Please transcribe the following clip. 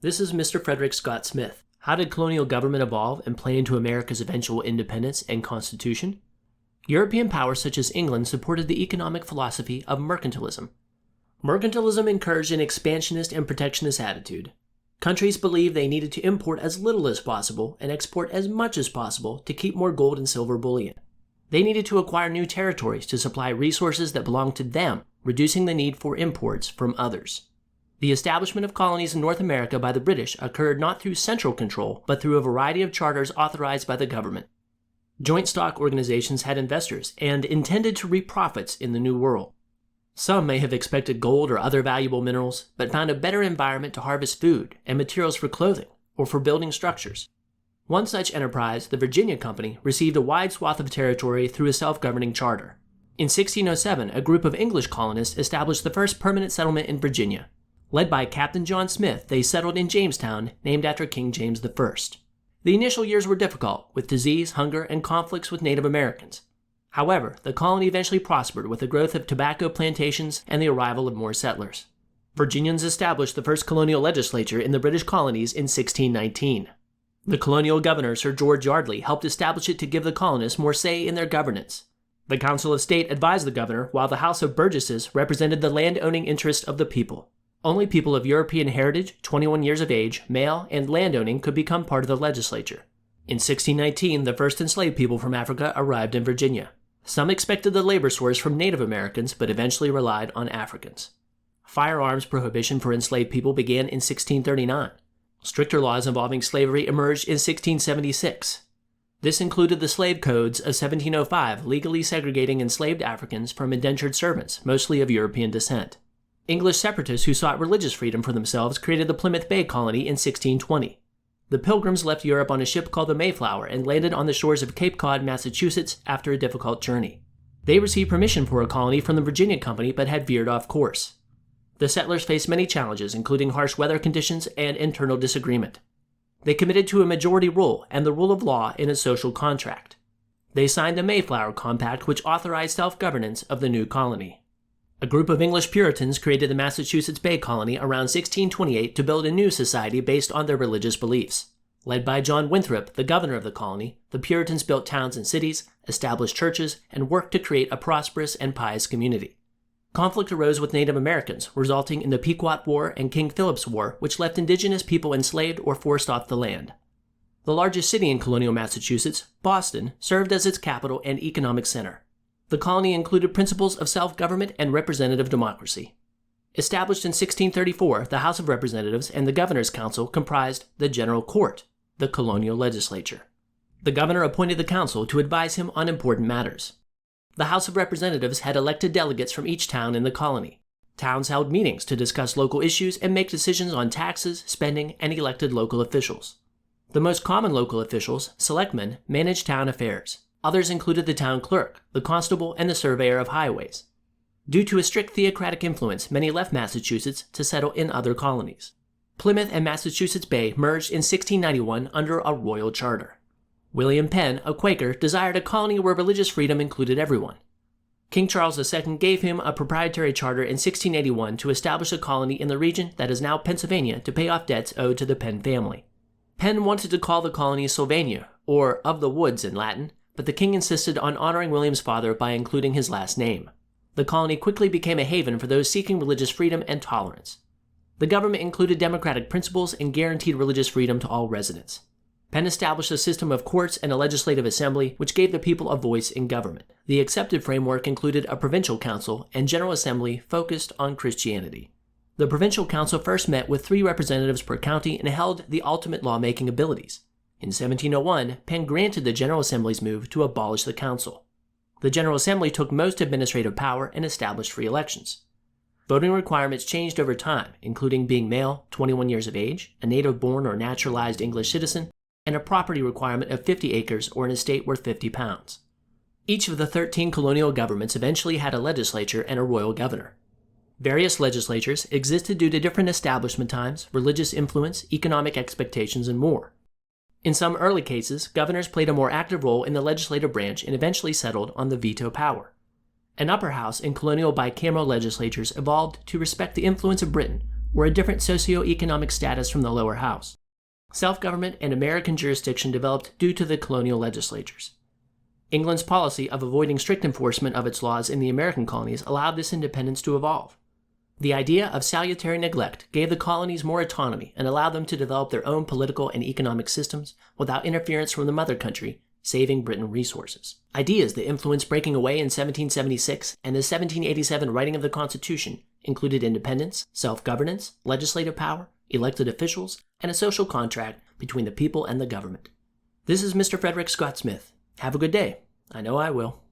This is Mr. Frederick Scott Smith. How did colonial government evolve and play into America's eventual independence and constitution? European powers such as England supported the economic philosophy of mercantilism. Mercantilism encouraged an expansionist and protectionist attitude. Countries believed they needed to import as little as possible and export as much as possible to keep more gold and silver bullion. They needed to acquire new territories to supply resources that belonged to them, reducing the need for imports from others. The establishment of colonies in North America by the British occurred not through central control, but through a variety of charters authorized by the government. Joint stock organizations had investors and intended to reap profits in the New World. Some may have expected gold or other valuable minerals, but found a better environment to harvest food and materials for clothing or for building structures. One such enterprise, the Virginia Company, received a wide swath of territory through a self-governing charter. In 1607, a group of English colonists established the first permanent settlement in Virginia. Led by Captain John Smith, they settled in Jamestown, named after King James I. The initial years were difficult, with disease, hunger, and conflicts with Native Americans. However, the colony eventually prospered with the growth of tobacco plantations and the arrival of more settlers. Virginians established the first colonial legislature in the British colonies in 1619. The colonial governor, Sir George Yardley, helped establish it to give the colonists more say in their governance. The Council of State advised the governor, while the House of Burgesses represented the land-owning interest of the people. Only people of European heritage, 21 years of age, male, and landowning could become part of the legislature. In 1619, the first enslaved people from Africa arrived in Virginia. Some expected the labor source from Native Americans, but eventually relied on Africans. Firearms prohibition for enslaved people began in 1639. Stricter laws involving slavery emerged in 1676. This included the slave codes of 1705, legally segregating enslaved Africans from indentured servants, mostly of European descent. English separatists who sought religious freedom for themselves created the Plymouth Bay colony in 1620. The Pilgrims left Europe on a ship called the Mayflower and landed on the shores of Cape Cod, Massachusetts, after a difficult journey. They received permission for a colony from the Virginia Company but had veered off course. The settlers faced many challenges, including harsh weather conditions and internal disagreement. They committed to a majority rule and the rule of law in a social contract. They signed the Mayflower Compact, which authorized self-governance of the new colony. A group of English Puritans created the Massachusetts Bay Colony around 1628 to build a new society based on their religious beliefs. Led by John Winthrop, the governor of the colony, the Puritans built towns and cities, established churches, and worked to create a prosperous and pious community. Conflict arose with Native Americans, resulting in the Pequot War and King Philip's War, which left indigenous people enslaved or forced off the land. The largest city in colonial Massachusetts, Boston, served as its capital and economic center. The colony included principles of self-government and representative democracy. Established in 1634, the House of Representatives and the Governor's Council comprised the General Court, the colonial legislature. The governor appointed the council to advise him on important matters. The House of Representatives had elected delegates from each town in the colony. Towns held meetings to discuss local issues and make decisions on taxes, spending, and elected local officials. The most common local officials, selectmen, managed town affairs. Others included the town clerk, the constable, and the surveyor of highways. Due to a strict theocratic influence, many left Massachusetts to settle in other colonies. Plymouth and Massachusetts Bay merged in 1691 under a royal charter. William Penn, a Quaker, desired a colony where religious freedom included everyone. King Charles II gave him a proprietary charter in 1681 to establish a colony in the region that is now Pennsylvania to pay off debts owed to the Penn family. Penn wanted to call the colony Sylvania, or of the woods in Latin, but the king insisted on honoring William's father by including his last name. The colony quickly became a haven for those seeking religious freedom and tolerance. The government included democratic principles and guaranteed religious freedom to all residents. Penn established a system of courts and a legislative assembly which gave the people a voice in government. The accepted framework included a provincial council and general assembly focused on Christianity. The provincial council first met with 3 representatives per county and held the ultimate lawmaking abilities. In 1701, Penn granted the General Assembly's move to abolish the council. The General Assembly took most administrative power and established free elections. Voting requirements changed over time, including being male, 21 years of age, a native-born or naturalized English citizen, and a property requirement of 50 acres or an estate worth 50 pounds. Each of the 13 colonial governments eventually had a legislature and a royal governor. Various legislatures existed due to different establishment times, religious influence, economic expectations, and more. In some early cases, governors played a more active role in the legislative branch and eventually settled on the veto power. An upper house in colonial bicameral legislatures evolved to respect the influence of Britain, or a different socio-economic status from the lower house. Self-government and American jurisdiction developed due to the colonial legislatures. England's policy of avoiding strict enforcement of its laws in the American colonies allowed this independence to evolve. The idea of salutary neglect gave the colonies more autonomy and allowed them to develop their own political and economic systems without interference from the mother country, saving Britain resources. Ideas that influenced breaking away in 1776 and the 1787 writing of the Constitution included independence, self-governance, legislative power, elected officials, and a social contract between the people and the government. This is Mr. Frederick Scott Smith. Have a good day. I know I will.